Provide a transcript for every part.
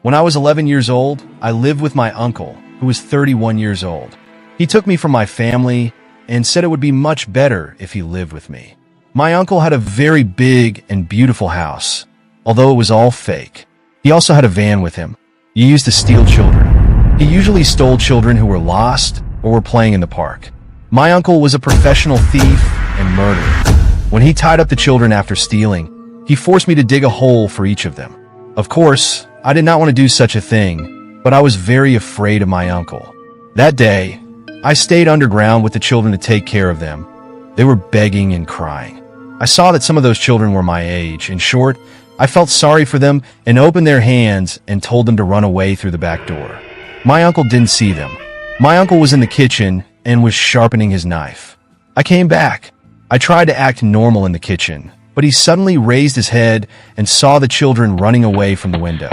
When I was 11 years old, I lived with my uncle, who was 31 years old. He took me from my family and said it would be much better if he lived with me. My uncle had a very big and beautiful house, although it was all fake. He also had a van with him. He used to steal children. He usually stole children who were lost or were playing in the park. My uncle was a professional thief and murderer. When he tied up the children after stealing, he forced me to dig a hole for each of them. Of course, I did not want to do such a thing, but I was very afraid of my uncle. That day, I stayed underground with the children to take care of them. They were begging and crying. I saw that some of those children were my age. In short, I felt sorry for them and opened their hands and told them to run away through the back door. My uncle didn't see them. My uncle was in the kitchen and was sharpening his knife. I came back. I tried to act normal in the kitchen, but he suddenly raised his head and saw the children running away from the window.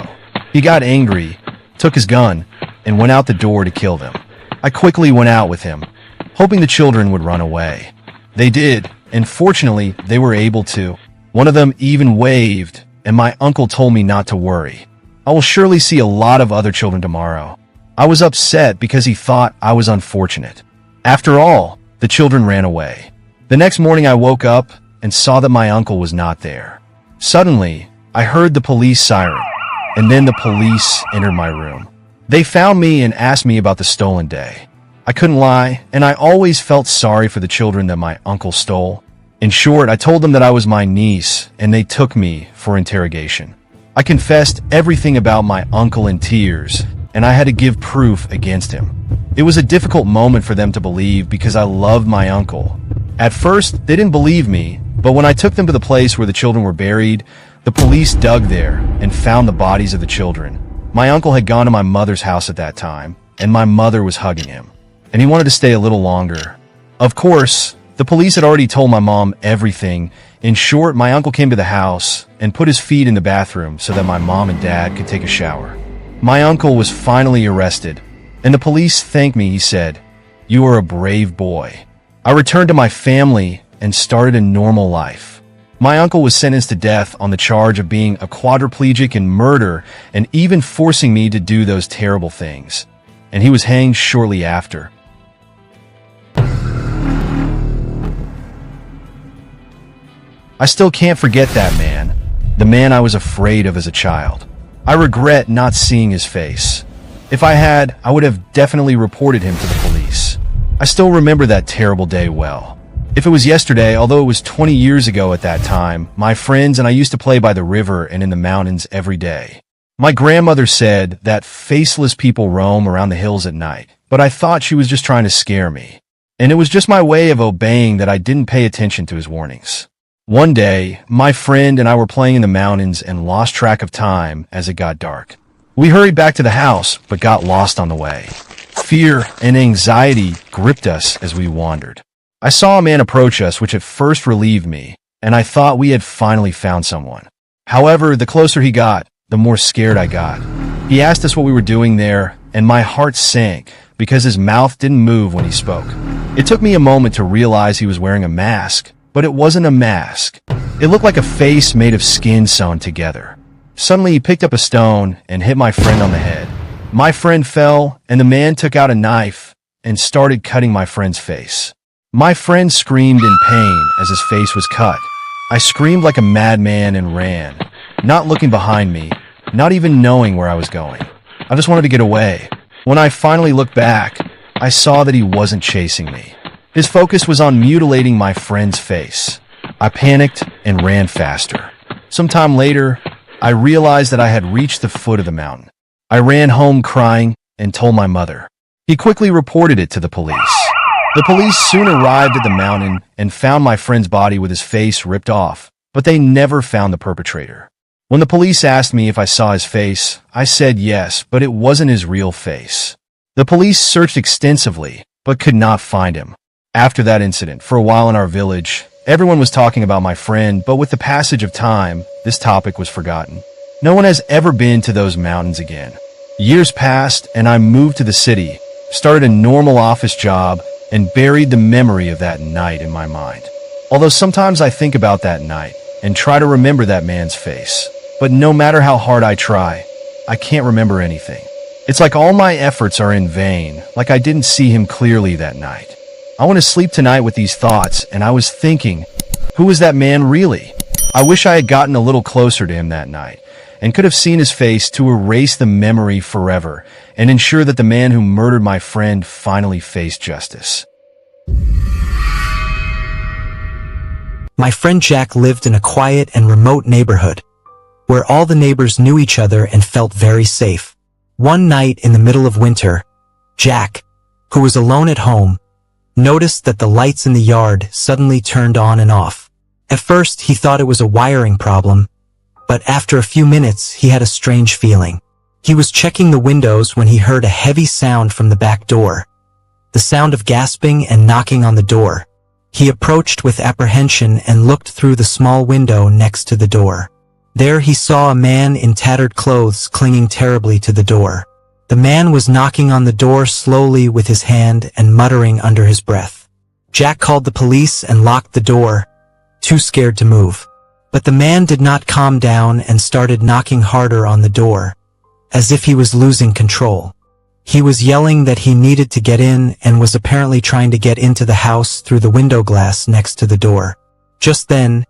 He got angry, took his gun, and went out the door to kill them. I quickly went out with him, hoping the children would run away. They did, and fortunately, they were able to. One of them even waved, and my uncle told me not to worry. I will surely see a lot of other children tomorrow. I was upset because he thought I was unfortunate. After all, the children ran away. The next morning I woke up and saw that my uncle was not there. Suddenly, I heard the police siren, and then the police entered my room. They found me and asked me about the stolen day. I couldn't lie, and I always felt sorry for the children that my uncle stole. In short, I told them that I was my niece, and they took me for interrogation. I confessed everything about my uncle in tears, and I had to give proof against him. It was a difficult moment for them to believe because I loved my uncle. At first, they didn't believe me, but when I took them to the place where the children were buried, the police dug there and found the bodies of the children. My uncle had gone to my mother's house at that time, and my mother was hugging him, and he wanted to stay a little longer. Of course, the police had already told my mom everything. In short, my uncle came to the house and put his feet in the bathroom so that my mom and dad could take a shower. My uncle was finally arrested, and the police thanked me. He said, "You are a brave boy." I returned to my family and started a normal life. My uncle was sentenced to death on the charge of being a quadriplegic and murder and even forcing me to do those terrible things. And he was hanged shortly after. I still can't forget that man, the man I was afraid of as a child. I regret not seeing his face. If I had, I would have definitely reported him to the police. I still remember that terrible day well. If it was yesterday, although it was 20 years ago at that time, my friends and I used to play by the river and in the mountains every day. My grandmother said that faceless people roam around the hills at night, but I thought she was just trying to scare me. And it was just my way of obeying that I didn't pay attention to his warnings. One day, my friend and I were playing in the mountains and lost track of time as it got dark. We hurried back to the house, but got lost on the way. Fear and anxiety gripped us as we wandered. I saw a man approach us, which at first relieved me, and I thought we had finally found someone. However, the closer he got, the more scared I got. He asked us what we were doing there, and my heart sank because his mouth didn't move when he spoke. It took me a moment to realize he was wearing a mask, but it wasn't a mask. It looked like a face made of skin sewn together. Suddenly, he picked up a stone and hit my friend on the head. My friend fell, and the man took out a knife and started cutting my friend's face. My friend screamed in pain as his face was cut. I screamed like a madman and ran, not looking behind me, not even knowing where I was going. I just wanted to get away. When I finally looked back, I saw that he wasn't chasing me. His focus was on mutilating my friend's face. I panicked and ran faster. Sometime later, I realized that I had reached the foot of the mountain. I ran home crying and told my mother. He quickly reported it to the police. The police soon arrived at the mountain and found my friend's body with his face ripped off, but they never found the perpetrator. When the police asked me if I saw his face, I said yes, but it wasn't his real face. The police searched extensively, but could not find him. After that incident, for a while in our village, everyone was talking about my friend, but with the passage of time, this topic was forgotten. No one has ever been to those mountains again. Years passed, and I moved to the city, started a normal office job, and buried the memory of that night in my mind. Although sometimes I think about that night and try to remember that man's face, but no matter how hard I try, I can't remember anything. It's like all my efforts are in vain, like I didn't see him clearly that night. I want to sleep tonight with these thoughts, and I was thinking, who was that man really? I wish I had gotten a little closer to him that night, and could have seen his face to erase the memory forever, and ensure that the man who murdered my friend finally faced justice. My friend Jack lived in a quiet and remote neighborhood, where all the neighbors knew each other and felt very safe. One night in the middle of winter, Jack, who was alone at home, noticed that the lights in the yard suddenly turned on and off. At first, he thought it was a wiring problem, but after a few minutes, he had a strange feeling. He was checking the windows when he heard a heavy sound from the back door, the sound of gasping and knocking on the door. He approached with apprehension and looked through the small window next to the door. There he saw a man in tattered clothes clinging terribly to the door. The man was knocking on the door slowly with his hand and muttering under his breath. Jack called the police and locked the door, too scared to move. But the man did not calm down and started knocking harder on the door, as if he was losing control. He was yelling that he needed to get in and was apparently trying to get into the house through the window glass next to the door. Just then,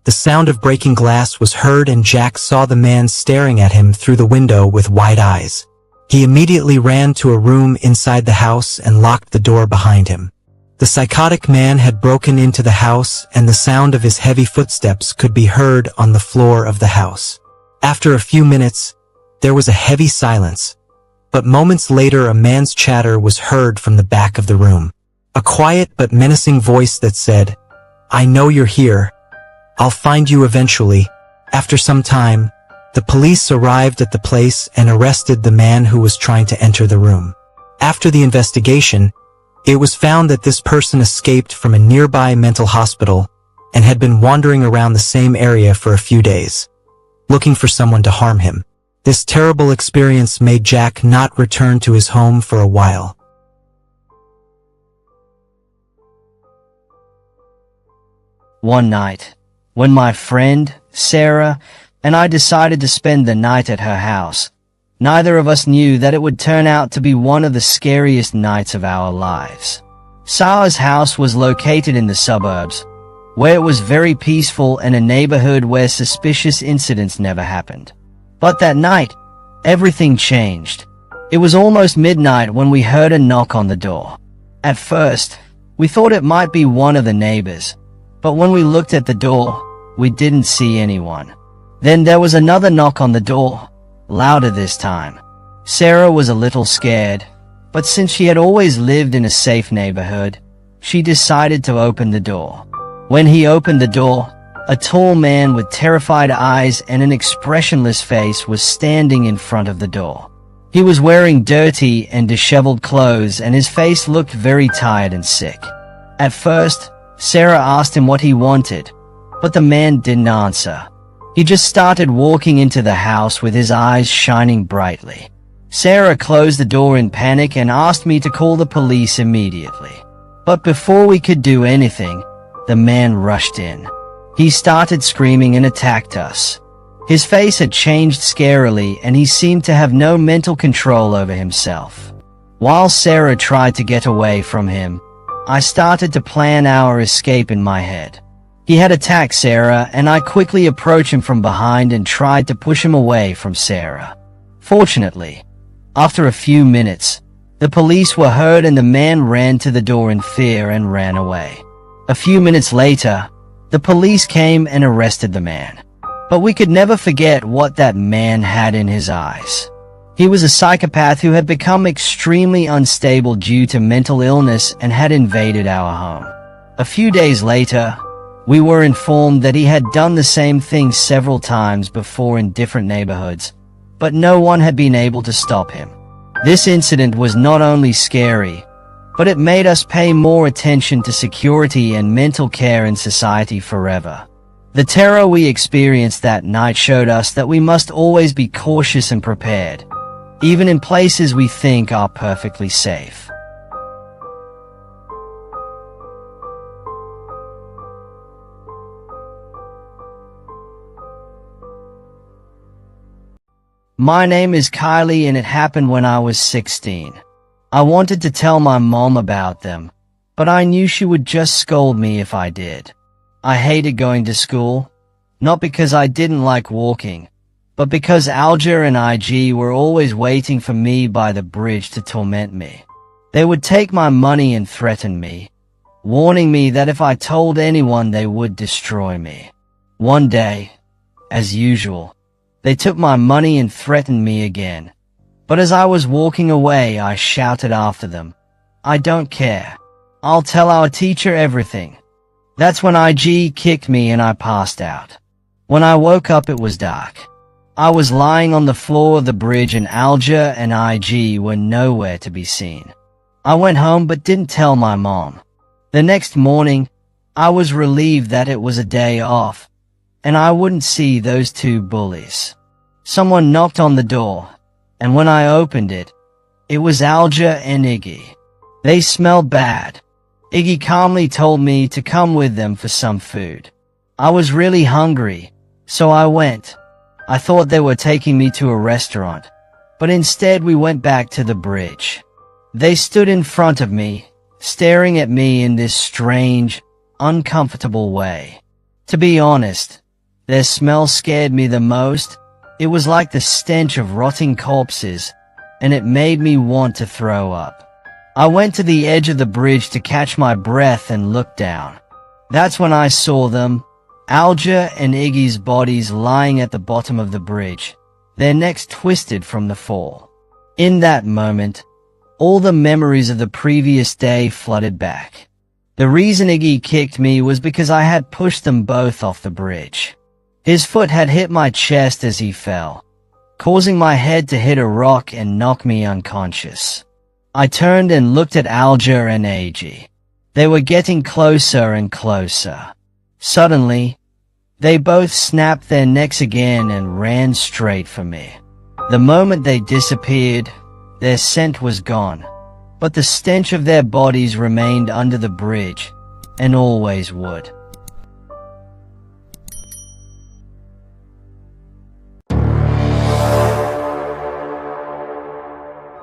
the sound of breaking glass was heard and Jack saw the man staring at him through the window with wide eyes. He immediately ran to a room inside the house and locked the door behind him. The psychotic man had broken into the house and the sound of his heavy footsteps could be heard on the floor of the house. After a few minutes, there was a heavy silence, but moments later a man's chatter was heard from the back of the room. A quiet but menacing voice that said, "I know you're here. I'll find you eventually." After some time, the police arrived at the place and arrested the man who was trying to enter the room. After the investigation, it was found that this person escaped from a nearby mental hospital and had been wandering around the same area for a few days, looking for someone to harm him. This terrible experience made Jack not return to his home for a while. One night, when my friend, Sarah, and I decided to spend the night at her house, neither of us knew that it would turn out to be one of the scariest nights of our lives. Sarah's house was located in the suburbs, where it was very peaceful and a neighborhood where suspicious incidents never happened. But that night, everything changed. It was almost midnight when we heard a knock on the door. At first, we thought it might be one of the neighbors, but when we looked at the door, we didn't see anyone. Then there was another knock on the door, louder this time. Sarah was a little scared, but since she had always lived in a safe neighborhood, she decided to open the door. When he opened the door, a tall man with terrified eyes and an expressionless face was standing in front of the door. He was wearing dirty and disheveled clothes and his face looked very tired and sick. At first, Sarah asked him what he wanted, but the man didn't answer. He just started walking into the house with his eyes shining brightly. Sarah closed the door in panic and asked me to call the police immediately. But before we could do anything, the man rushed in. He started screaming and attacked us. His face had changed scarily and he seemed to have no mental control over himself. While Sarah tried to get away from him, I started to plan our escape in my head. He had attacked Sarah and I quickly approached him from behind and tried to push him away from Sarah. Fortunately, after a few minutes, the police were heard and the man ran to the door in fear and ran away. A few minutes later, the police came and arrested the man. But we could never forget what that man had in his eyes. He was a psychopath who had become extremely unstable due to mental illness and had invaded our home. A few days later, we were informed that he had done the same thing several times before in different neighborhoods, but no one had been able to stop him. This incident was not only scary, but it made us pay more attention to security and mental care in society forever. The terror we experienced that night showed us that we must always be cautious and prepared, even in places we think are perfectly safe. My name is Kylie and it happened when I was 16. I wanted to tell my mom about them, but I knew she would just scold me if I did. I hated going to school, not because I didn't like walking, but because Alger and IG were always waiting for me by the bridge to torment me. They would take my money and threaten me, warning me that if I told anyone they would destroy me. One day, as usual, they took my money and threatened me again. But as I was walking away, I shouted after them, "I don't care. I'll tell our teacher everything." That's when IG kicked me and I passed out. When I woke up, it was dark. I was lying on the floor of the bridge and Alger and IG were nowhere to be seen. I went home but didn't tell my mom. The next morning, I was relieved that it was a day off, and I wouldn't see those two bullies. Someone knocked on the door, and when I opened it, it was Alger and Iggy. They smelled bad. Iggy calmly told me to come with them for some food. I was really hungry, so I went. I thought they were taking me to a restaurant, but instead we went back to the bridge. They stood in front of me, staring at me in this strange, uncomfortable way. To be honest, their smell scared me the most. It was like the stench of rotting corpses, and it made me want to throw up. I went to the edge of the bridge to catch my breath and looked down. That's when I saw them, Alger and Iggy's bodies lying at the bottom of the bridge, their necks twisted from the fall. In that moment, all the memories of the previous day flooded back. The reason Iggy kicked me was because I had pushed them both off the bridge. His foot had hit my chest as he fell, causing my head to hit a rock and knock me unconscious. I turned and looked at Alger and Iggy. They were getting closer and closer. Suddenly, they both snapped their necks again and ran straight for me. The moment they disappeared, their scent was gone, but the stench of their bodies remained under the bridge, and always would.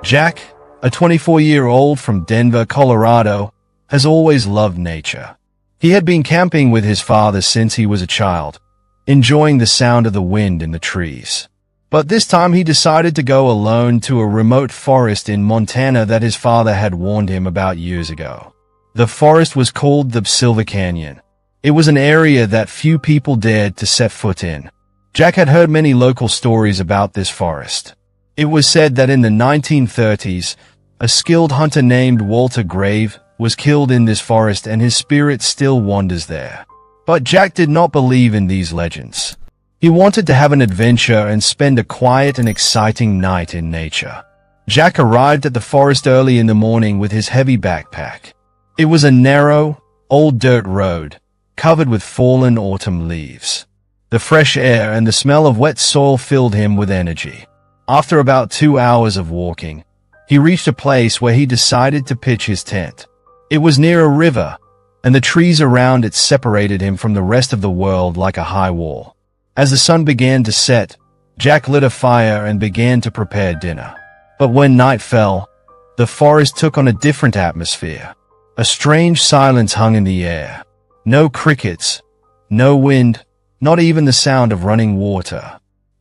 Jack, a 24-year-old from Denver, Colorado, has always loved nature. He had been camping with his father since he was a child, enjoying the sound of the wind in the trees. But this time he decided to go alone to a remote forest in Montana that his father had warned him about years ago. The forest was called the Silver Canyon. It was an area that few people dared to set foot in. Jack had heard many local stories about this forest. It was said that in the 1930s, a skilled hunter named Walter Grave was killed in this forest and his spirit still wanders there. But Jack did not believe in these legends. He wanted to have an adventure and spend a quiet and exciting night in nature. Jack arrived at the forest early in the morning with his heavy backpack. It was a narrow, old dirt road, covered with fallen autumn leaves. The fresh air and the smell of wet soil filled him with energy. After about 2 hours of walking, he reached a place where he decided to pitch his tent. It was near a river, and the trees around it separated him from the rest of the world like a high wall. As the sun began to set, Jack lit a fire and began to prepare dinner. But when night fell, the forest took on a different atmosphere. A strange silence hung in the air. No crickets, no wind, not even the sound of running water.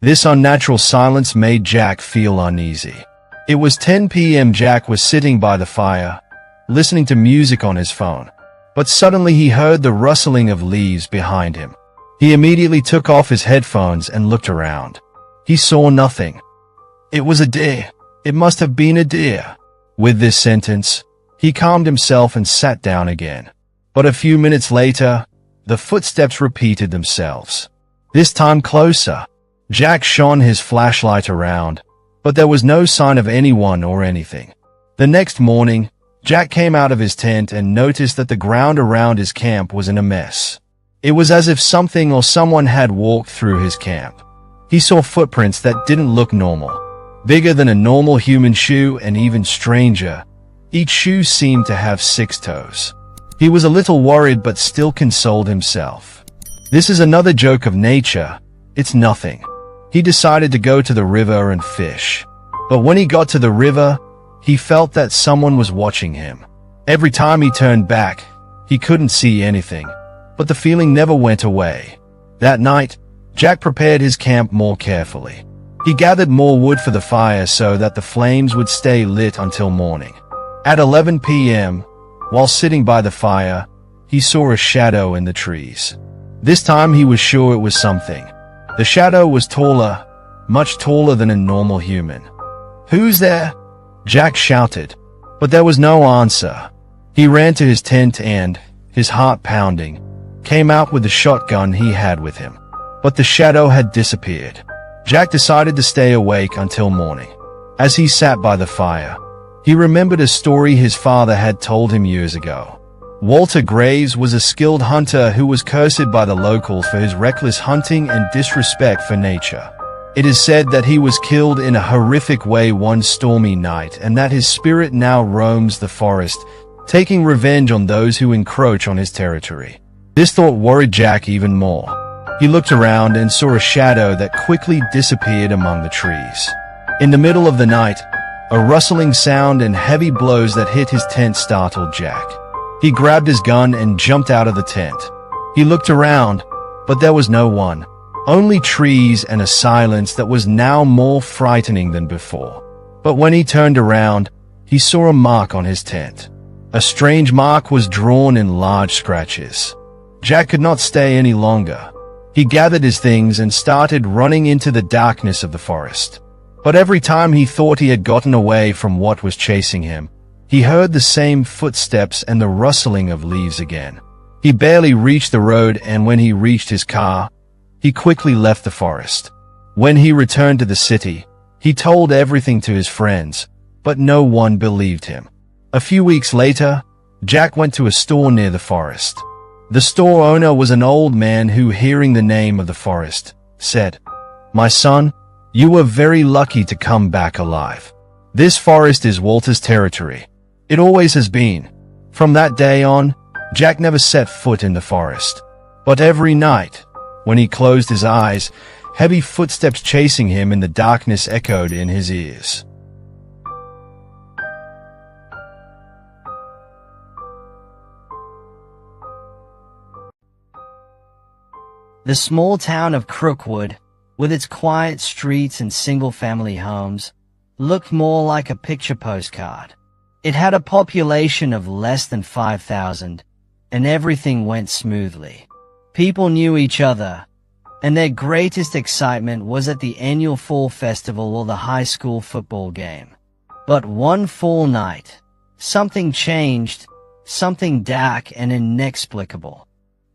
This unnatural silence made Jack feel uneasy. It was 10 p.m. Jack was sitting by the fire, listening to music on his phone. But suddenly he heard the rustling of leaves behind him. He immediately took off his headphones and looked around. He saw nothing. It was a deer. It must have been a deer. With this sentence, he calmed himself and sat down again. But a few minutes later, the footsteps repeated themselves. This time closer. Jack shone his flashlight around, but there was no sign of anyone or anything. The next morning, Jack came out of his tent and noticed that the ground around his camp was in a mess. It was as if something or someone had walked through his camp. He saw footprints that didn't look normal, bigger than a normal human shoe and even stranger. Each shoe seemed to have 6 toes. He was a little worried but still consoled himself. This is another joke of nature. It's nothing. He decided to go to the river and fish. But when he got to the river, he felt that someone was watching him. Every time he turned back, he couldn't see anything, but the feeling never went away. That night, Jack prepared his camp more carefully. He gathered more wood for the fire so that the flames would stay lit until morning. At 11 p.m., while sitting by the fire, he saw a shadow in the trees. This time he was sure it was something. The shadow was taller, much taller than a normal human. "Who's there?" Jack shouted, but there was no answer. He ran to his tent and, his heart pounding, came out with the shotgun he had with him. But the shadow had disappeared. Jack decided to stay awake until morning. As he sat by the fire, he remembered a story his father had told him years ago. Walter Graves was a skilled hunter who was cursed by the locals for his reckless hunting and disrespect for nature. It is said that he was killed in a horrific way one stormy night and that his spirit now roams the forest, taking revenge on those who encroach on his territory. This thought worried Jack even more. He looked around and saw a shadow that quickly disappeared among the trees. In the middle of the night, a rustling sound and heavy blows that hit his tent startled Jack. He grabbed his gun and jumped out of the tent. He looked around, but there was no one. Only trees and a silence that was now more frightening than before. But when he turned around, he saw a mark on his tent. A strange mark was drawn in large scratches. Jack could not stay any longer. He gathered his things and started running into the darkness of the forest. But every time he thought he had gotten away from what was chasing him, he heard the same footsteps and the rustling of leaves again. He barely reached the road, and when he reached his car, he quickly left the forest. When he returned to the city, he told everything to his friends, but no one believed him. A few weeks later, Jack went to a store near the forest. The store owner was an old man who, hearing the name of the forest, said, "My son, you were very lucky to come back alive. This forest is Walter's territory. It always has been." From that day on, Jack never set foot in the forest. But every night, when he closed his eyes, heavy footsteps chasing him in the darkness echoed in his ears. The small town of Crookwood, with its quiet streets and single-family homes, looked more like a picture postcard. It had a population of less than 5,000, and everything went smoothly. People knew each other, and their greatest excitement was at the annual fall festival or the high school football game. But one fall night, something changed, something dark and inexplicable.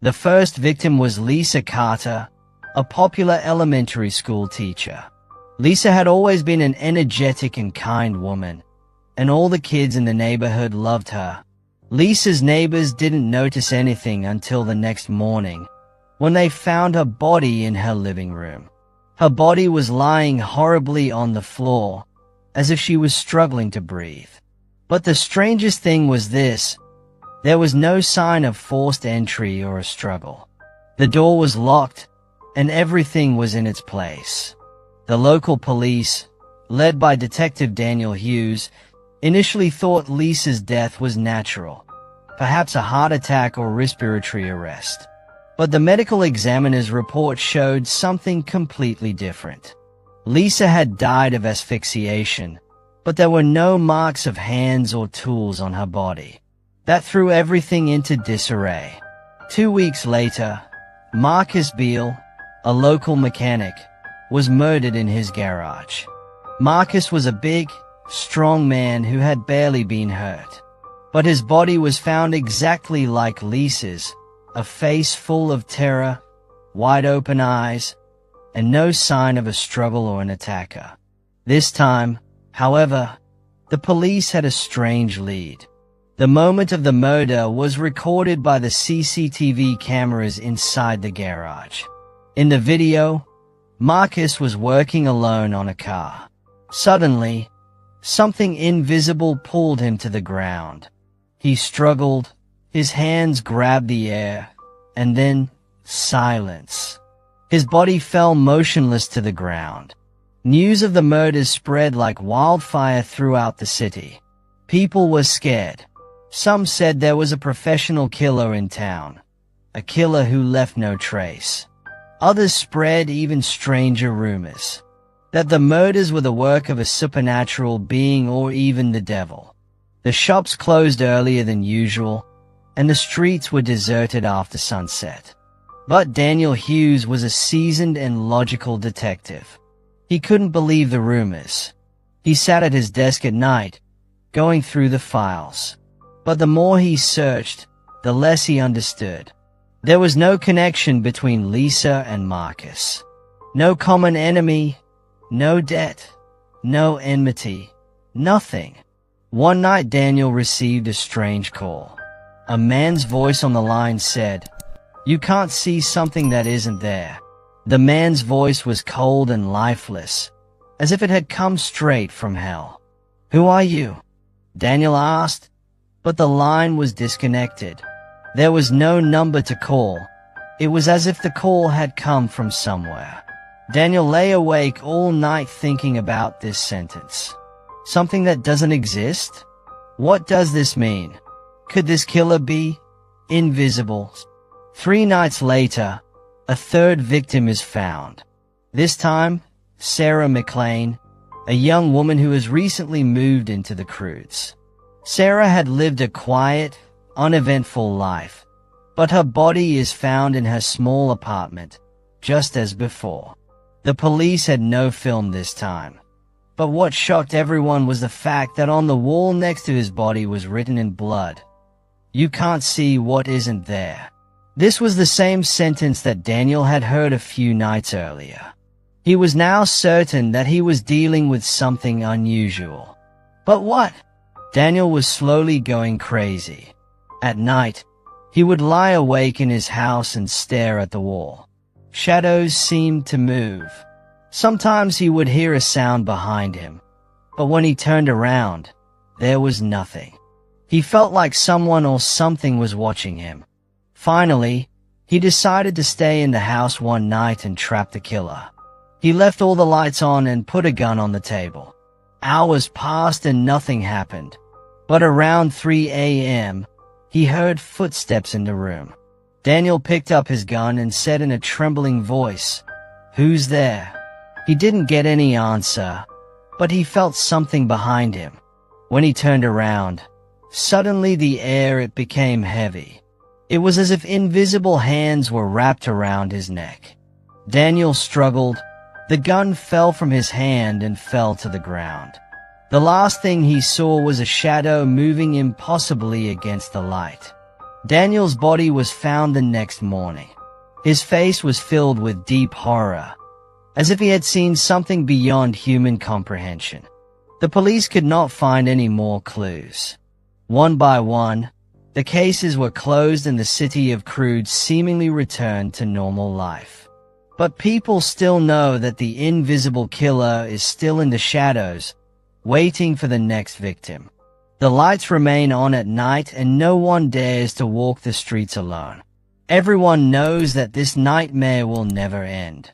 The first victim was Lisa Carter, a popular elementary school teacher. Lisa had always been an energetic and kind woman, and all the kids in the neighborhood loved her. Lisa's neighbors didn't notice anything until the next morning, when they found her body in her living room. Her body was lying horribly on the floor, as if she was struggling to breathe. But the strangest thing was this: there was no sign of forced entry or a struggle. The door was locked, and everything was in its place. The local police, led by Detective Daniel Hughes, initially thought Lisa's death was natural, perhaps a heart attack or respiratory arrest. But the medical examiner's report showed something completely different. Lisa had died of asphyxiation, but there were no marks of hands or tools on her body. That threw everything into disarray. 2 weeks later, Marcus Beale, a local mechanic, was murdered in his garage. Marcus was a big, strong man who had barely been hurt. But his body was found exactly like Lisa's, a face full of terror, wide-open eyes, and no sign of a struggle or an attacker. This time, however, the police had a strange lead. The moment of the murder was recorded by the CCTV cameras inside the garage. In the video, Marcus was working alone on a car. Suddenly, something invisible pulled him to the ground. He struggled, his hands grabbed the air, and then silence. His body fell motionless to the ground. News of the murders spread like wildfire throughout the city. People were scared. Some said there was a professional killer in town, a killer who left no trace. Others spread even stranger rumors, that the murders were the work of a supernatural being or even the devil. The shops closed earlier than usual, and the streets were deserted after sunset. But Daniel Hughes was a seasoned and logical detective. He couldn't believe the rumors. He sat at his desk at night, going through the files. But the more he searched, the less he understood. There was no connection between Lisa and Marcus. No common enemy, no debt, no enmity, nothing. One night Daniel received a strange call. A man's voice on the line said, "You can't see something that isn't there." The man's voice was cold and lifeless, as if it had come straight from hell. "Who are you?" Daniel asked, but the line was disconnected. There was no number to call. It was as if the call had come from somewhere. Daniel lay awake all night thinking about this sentence. Something that doesn't exist? What does this mean? Could this killer be invisible? 3 nights later, a third victim is found. This time, Sarah McLean, a young woman who has recently moved into the Croods. Sarah had lived a quiet, uneventful life, but her body is found in her small apartment, just as before. The police had no film this time. But what shocked everyone was the fact that on the wall next to his body was written in blood, "You can't see what isn't there." This was the same sentence that Daniel had heard a few nights earlier. He was now certain that he was dealing with something unusual. But what? Daniel was slowly going crazy. At night, he would lie awake in his house and stare at the wall. Shadows seemed to move. Sometimes he would hear a sound behind him, but when he turned around, there was nothing. He felt like someone or something was watching him. Finally, he decided to stay in the house one night and trap the killer. He left all the lights on and put a gun on the table. Hours passed and nothing happened. But around 3 a.m., he heard footsteps in the room. Daniel picked up his gun and said in a trembling voice, "Who's there?" He didn't get any answer, but he felt something behind him. When he turned around, suddenly the air became heavy. It was as if invisible hands were wrapped around his neck. Daniel struggled. The gun fell from his hand and fell to the ground. The last thing he saw was a shadow moving impossibly against the light. Daniel's body was found the next morning. His face was filled with deep horror, as if he had seen something beyond human comprehension. The police could not find any more clues. One by one, the cases were closed and the city of Croods seemingly returned to normal life. But people still know that the invisible killer is still in the shadows, waiting for the next victim. The lights remain on at night and no one dares to walk the streets alone. Everyone knows that this nightmare will never end.